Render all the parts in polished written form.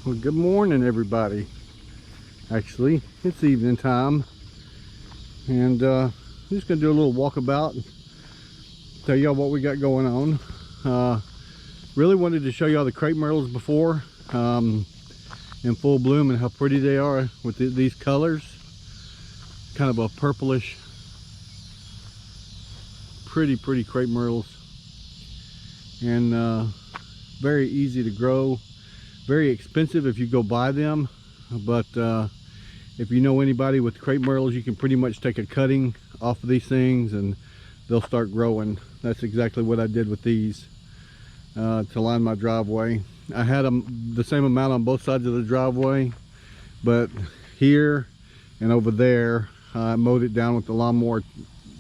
Well, good morning, everybody. Actually, it's evening time, and I'm just gonna do a little walkabout and tell y'all what we got going on. Really wanted to show y'all the crepe myrtles before in full bloom and how pretty they are with these colors. Kind of a purplish, pretty crepe myrtles, and very easy to grow. Very expensive if you go buy them, but if you know anybody with crepe myrtles, you can pretty much take a cutting off of these things and they'll start growing. That's exactly what I did with these to line my driveway. I had them the same amount on both sides of the driveway, but here and over there I mowed it down with the lawnmower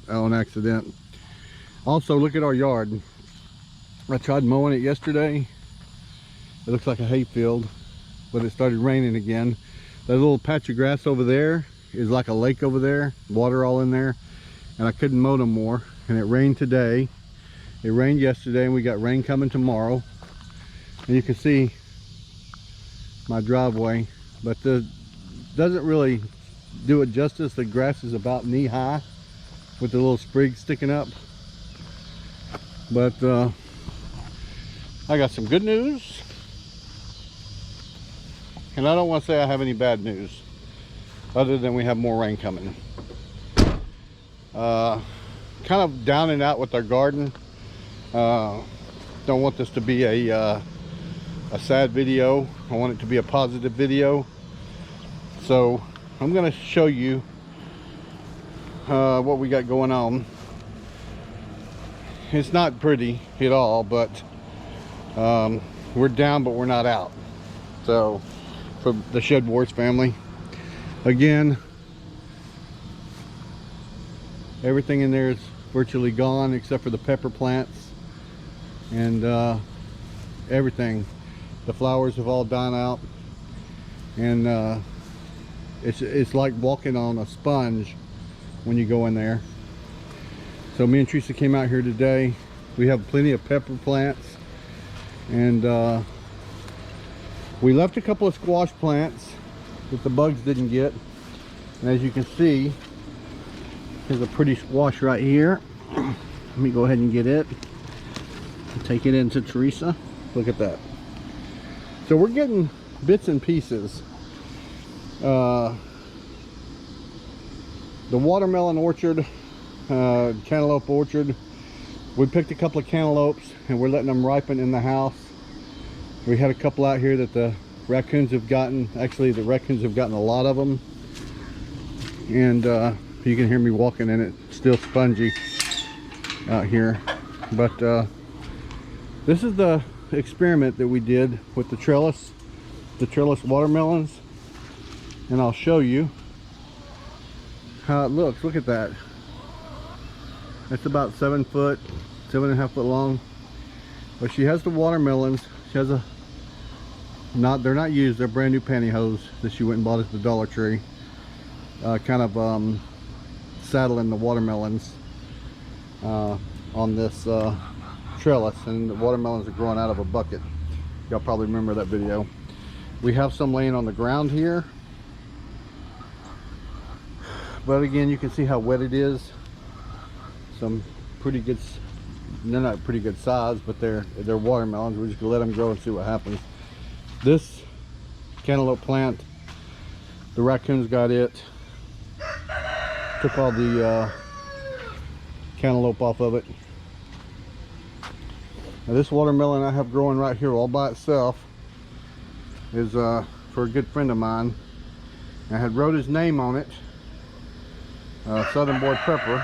on accident. Also, look at our yard. I tried mowing it yesterday. It looks like a hay field, but it started raining again. That little patch of grass over there is like a lake over there, water all in there, and I couldn't mow no more. And it rained today, it rained yesterday, and we got rain coming tomorrow. And you can see my driveway, but the doesn't really do it justice. The grass is about knee high with the little sprigs sticking up. But I got some good news, and I don't want to say I have any bad news other than we have more rain coming. Kind of down and out with our garden. Don't want this to be a sad video. I want it to be a positive video. So I'm going to show you what we got going on. It's not pretty at all, but we're down but we're not out. So for the Shedwars family, again, everything in there is virtually gone except for the pepper plants and everything. The flowers have all died out, and it's like walking on a sponge when you go in there. So me and Teresa came out here today. We have plenty of pepper plants, and we left a couple of squash plants that the bugs didn't get. And as you can see, there's a pretty squash right here. Let me go ahead and get it and take it into Teresa. Look at that. So we're getting bits and pieces. The watermelon orchard, cantaloupe orchard, we picked a couple of cantaloupes and we're letting them ripen in the house. We had a couple out here that the raccoons have gotten. Actually, the raccoons have gotten a lot of them, and you can hear me walking in it. It's still spongy out here, but this is the experiment that we did with the trellis watermelons, and I'll show you how it looks. Look at that. It's about 7 foot, 7.5 foot long. But she has the watermelons. She has they're not used, they're brand new pantyhose that she went and bought at the Dollar Tree. Kind of saddling the watermelons on this trellis, and the watermelons are growing out of a bucket. Y'all probably remember that video. We have some laying on the ground here, but again, you can see how wet it is. Some pretty good, they're not pretty good size, but they're watermelons. We're just gonna let them grow and see what happens. This cantaloupe plant, the raccoons got it, took all the cantaloupe off of it. Now this watermelon I have growing right here all by itself is for a good friend of mine. I had wrote his name on it, Southern Boy Pepper,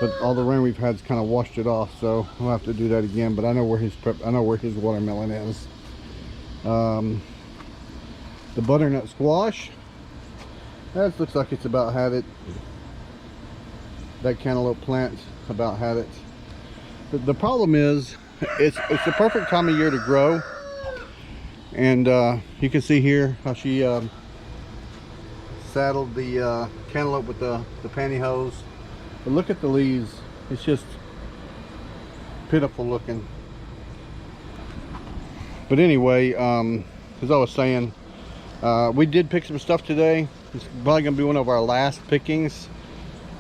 but all the rain we've had's kind of washed it off, so we'll have to do that again. But I know where his watermelon is. The butternut squash, that looks like it's about had it. That cantaloupe plant about had it. The problem is it's the perfect time of year to grow, and you can see here how she saddled the cantaloupe with the pantyhose. But look at the leaves, it's just pitiful looking. But anyway, as I was saying, we did pick some stuff today. It's probably gonna be one of our last pickings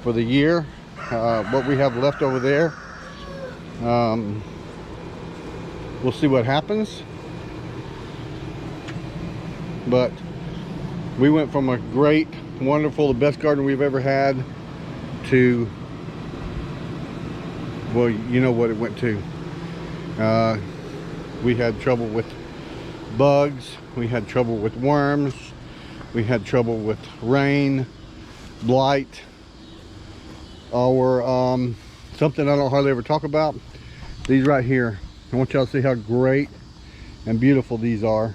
for the year. What we have left over there. We'll see what happens. But we went from a great, wonderful, the best garden we've ever had to, well, you know what it went to. We had trouble with bugs, we had trouble with worms, we had trouble with rain, blight, or something I don't hardly ever talk about. These right here, I want y'all to see how great and beautiful these are.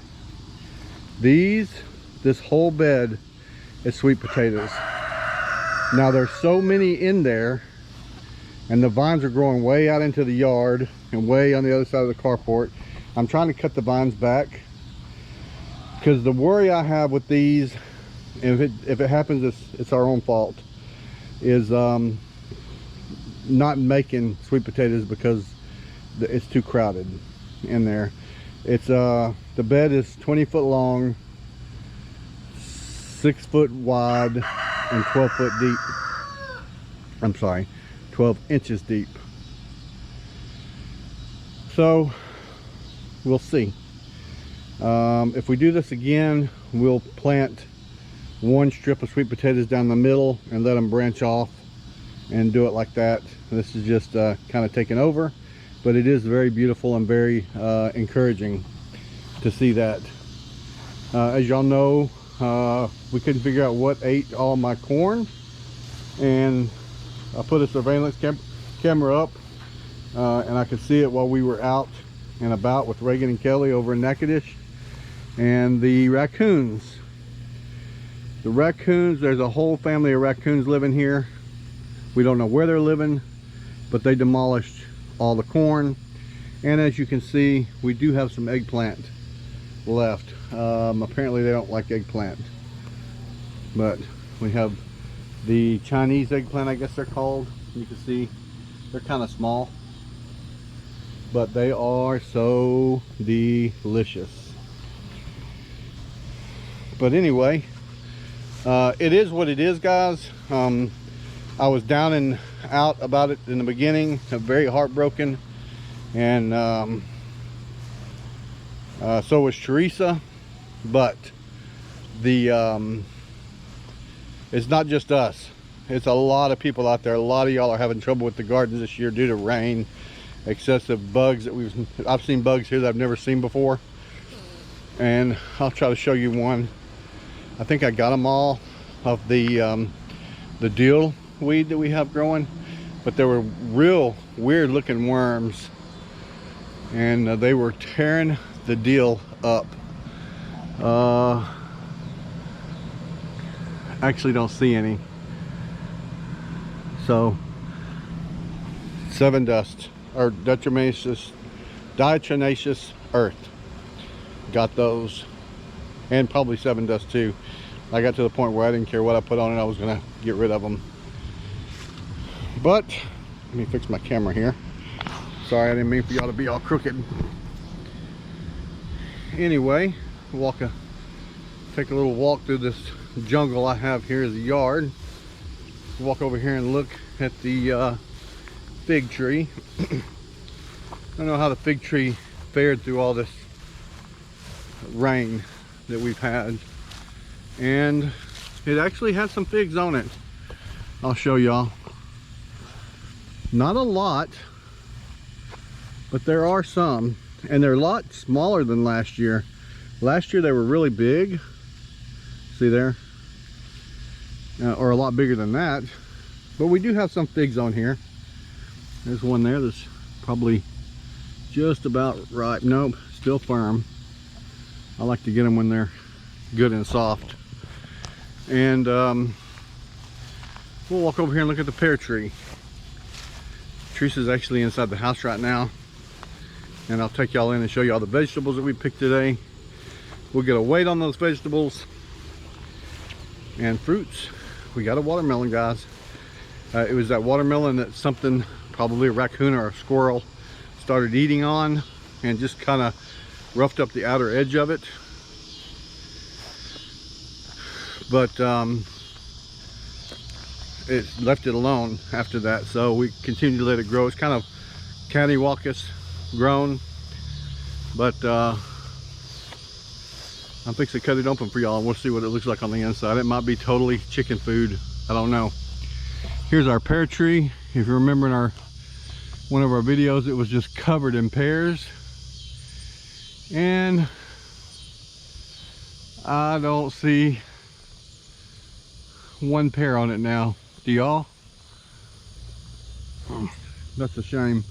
This whole bed is sweet potatoes. Now there's so many in there, and the vines are growing way out into the yard and way on the other side of the carport. I'm trying to cut the vines back because the worry I have with these, if it happens, it's our own fault, is not making sweet potatoes because it's too crowded in there. It's the bed is 20 foot long, 6 foot wide, and 12 foot deep. I'm sorry, 12 inches deep. So we'll see. If we do this again, we'll plant one strip of sweet potatoes down the middle and let them branch off and do it like that. This is just kind of taking over, but it is very beautiful and very encouraging to see that. As y'all know, we couldn't figure out what ate all my corn, and I put a surveillance camera up, and I could see it while we were out and about with Reagan and Kelly over in Natchitoches. And the raccoons, there's a whole family of raccoons living here. We don't know where they're living, but they demolished all the corn. And as you can see, we do have some eggplant left. Apparently they don't like eggplant, but we have the Chinese eggplant, I guess they're called. You can see they're kind of small, but they are so delicious. But anyway, it is what it is, guys. I was down and out about it in the beginning, very heartbroken, and so was Teresa. But the it's not just us, it's a lot of people out there. A lot of y'all are having trouble with the gardens this year due to rain, excessive bugs that I've seen bugs here that I've never seen before. And I'll try to show you one. I think I got them all of the deal weed that we have growing, but there were real weird looking worms, and they were tearing the deal up. Actually don't see any. So 7 dust, or diatomaceous earth, got those, and probably 7 dust too. I got to the point where I didn't care what I put on it, I was gonna get rid of them. But let me fix my camera here. Sorry, I didn't mean for y'all to be all crooked. Anyway, take a little walk through this jungle I have here as a yard. Walk over here and look at the fig tree. I don't know how the fig tree fared through all this rain that we've had, and it actually had some figs on it. I'll show y'all. Not a lot, but there are some, and they're a lot smaller than last year. Last year they were really big, see there, or a lot bigger than that. But we do have some figs on here. There's one there that's probably just about ripe. Nope, still firm. I like to get them when they're good and soft. And we'll walk over here and look at the pear tree. Teresa's actually inside the house right now, and I'll take y'all in and show you all the vegetables that we picked today. We'll get a weight on those vegetables and fruits. We got a watermelon, guys. It was that watermelon that something, probably a raccoon or a squirrel, started eating on and just kind of roughed up the outer edge of it. but it left it alone after that, so we continue to let it grow. It's kind of cattywampus grown, but I'm fixing to cut it open for y'all and we'll see what it looks like on the inside. It might be totally chicken food, I don't know. Here's our pear tree. If you remember in one of our videos, it was just covered in pears, and I don't see one pear on it now. Do y'all? That's a shame,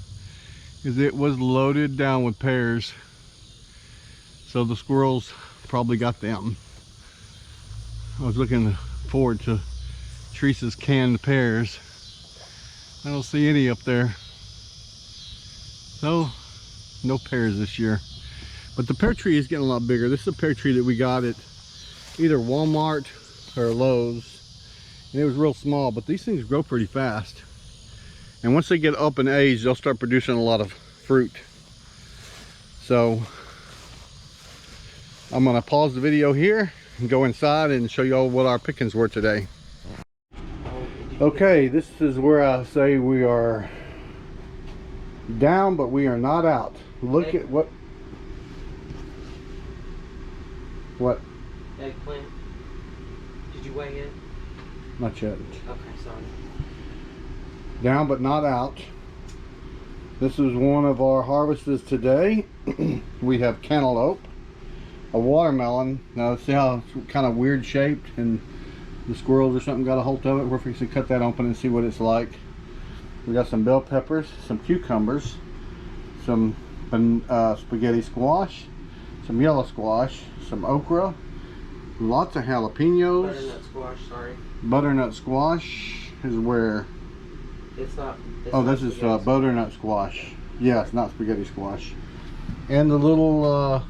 because it was loaded down with pears, so the squirrels probably got them. I was looking forward to Teresa's canned pears. I don't see any up there, so no pears this year. But the pear tree is getting a lot bigger. This is a pear tree that we got at either Walmart or Lowe's, and it was real small, but these things grow pretty fast, and once they get up in age, they'll start producing a lot of fruit. So I'm gonna pause the video here and go inside and show y'all what our pickings were today. Okay, this is where I say we are down, but we are not out. Look at what eggplant. Did you weigh in? Not yet. Okay, sorry. Down but not out. This is one of our harvests today. We have cantaloupe, a watermelon. Now see how it's kind of weird shaped and the squirrels or something got a hold of it. We're fixing to cut that open and see what it's like. We got some bell peppers, some cucumbers, some spaghetti squash, some yellow squash, some okra, lots of jalapenos. Butternut squash, sorry. Butternut squash is where? It's not. Oh, this is butternut squash. Yeah, it's not spaghetti squash. And the little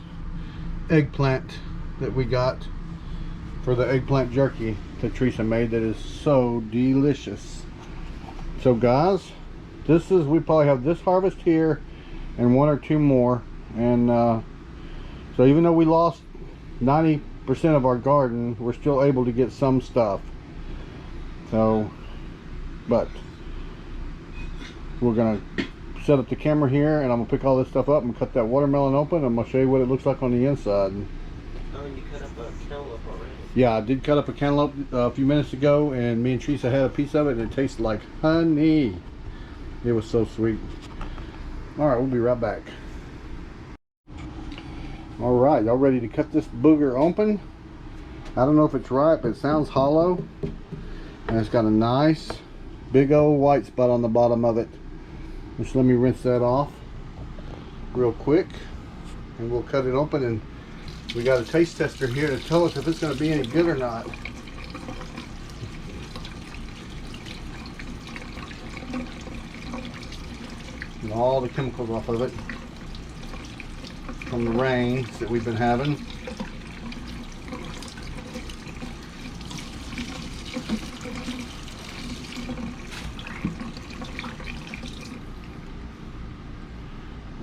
eggplant that we got for the eggplant jerky that Teresa made that is so delicious. So guys, we probably have this harvest here and one or two more, and so even though we lost 90% of our garden, we're still able to get some stuff. So, but we're gonna set up the camera here and I'm gonna pick all this stuff up and cut that watermelon open, and I'm gonna show you what it looks like on the inside. Oh, and you cut up a cantaloupe already? Yeah, I did cut up a cantaloupe a few minutes ago, and me and Teresa had a piece of it and it tasted like honey. It was so sweet. Alright, we'll be right back. Alright, y'all ready to cut this booger open? I don't know if it's right, but it sounds hollow. And it's got a nice big old white spot on the bottom of it. Just let me rinse that off real quick, and we'll cut it open, and we got a taste tester here to tell us if it's going to be any good or not. And all the chemicals off of it from the rains that we've been having.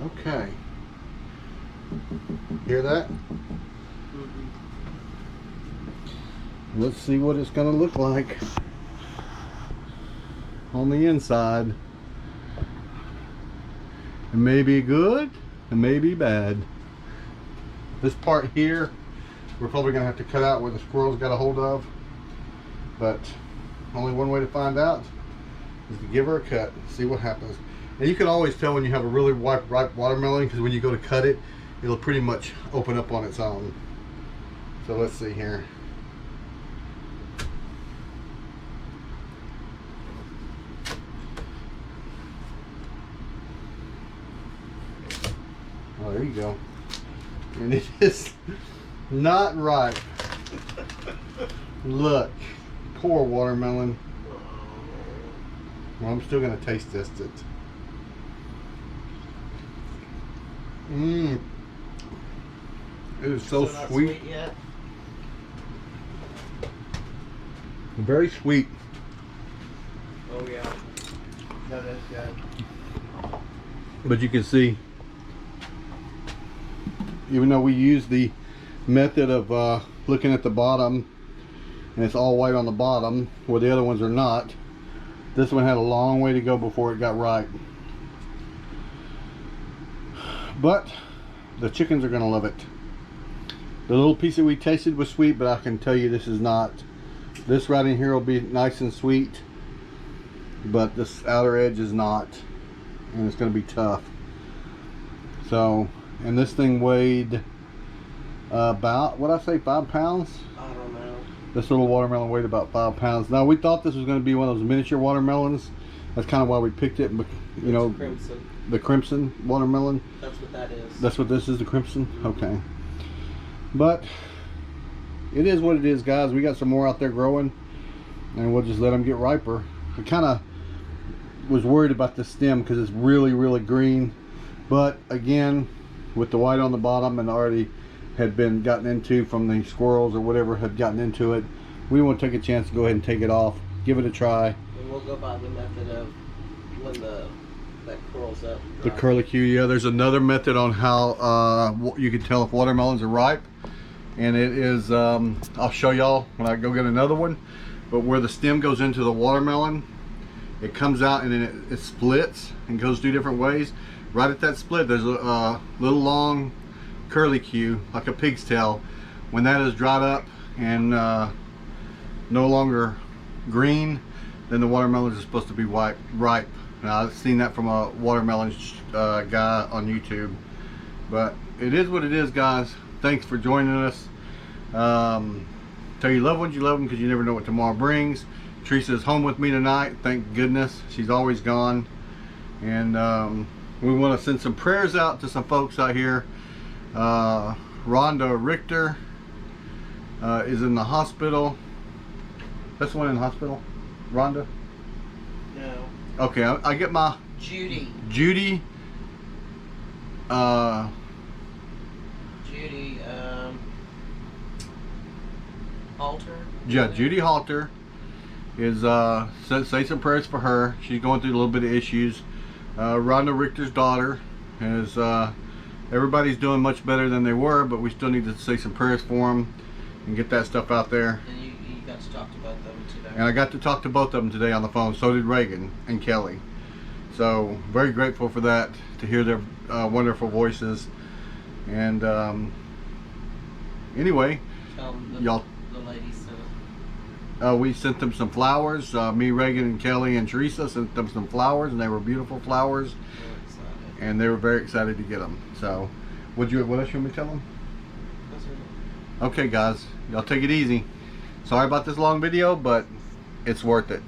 Okay. Hear that? Mm-hmm. Let's see what it's going to look like on the inside. It may be good, it may be bad. This part here, we're probably going to have to cut out where the squirrels got a hold of. But only one way to find out is to give her a cut, see what happens. And you can always tell when you have a really ripe watermelon, because when you go to cut it, it'll pretty much open up on its own. So let's see here. Oh, there you go. And it is not ripe. Look, poor watermelon. Well, I'm still going to taste test it. Mmm. It is so not sweet. Sweet yet? Very sweet. Oh yeah. That is good. But you can see, even though we use the method of looking at the bottom and it's all white on the bottom where the other ones are not. This one had a long way to go before it got ripe. But the chickens are gonna love it. The little piece that we tasted was sweet, but I can tell you this is not. This right in here will be nice and sweet, but this outer edge is not, and it's gonna be tough. So, and this thing weighed about, what I say, 5 pounds? I don't know. This little watermelon weighed about 5 pounds. Now we thought this was going to be one of those miniature watermelons. That's kind of why we picked it. You know, Crimson. the crimson watermelon. That's what that is. That's what this is, the crimson. Okay. But it is what it is, guys. We got some more out there growing, and we'll just let them get riper. I kind of was worried about the stem because it's really, really green. But again, with the white on the bottom and already had been gotten into from the squirrels or whatever had gotten into it, we want to take a chance to go ahead and take it off, give it a try. And we'll go by the method of when that curls up. The curlicue, yeah. There's another method on how you can tell if watermelons are ripe, and it is I'll show y'all when I go get another one. But where the stem goes into the watermelon, it comes out and then it splits and goes 2 different ways. Right at that split, there's a little long curlicue, like a pig's tail. When that is dried up and no longer green, then the watermelons are supposed to be ripe. Now, I've seen that from a watermelon guy on YouTube. But it is what it is, guys. Thanks for joining us. Tell your loved ones you love them, because you never know what tomorrow brings. Teresa's home with me tonight, thank goodness. She's always gone. And we want to send some prayers out to some folks out here. Rhonda Richter is in the hospital. That's the one in the hospital? Rhonda? No. Okay, I get my... Judy. Judy. Judy, Halter? Yeah, Judy Halter is, say some prayers for her. She's going through a little bit of issues. Rhonda Richter's daughter is, everybody's doing much better than they were, but we still need to say some prayers for them and get that stuff out there. And you got to talk to both of them today. And I got to talk to both of them today on the phone. So did Reagan and Kelly. So very grateful for that, to hear their wonderful voices. And anyway, Tell them y'all, the ladies we sent them some flowers. Me, Reagan, and Kelly, and Teresa sent them some flowers, and they were beautiful flowers. And they were very excited to get them. So, what else you want me to tell them? That's it. Okay, guys, y'all take it easy. Sorry about this long video, but it's worth it.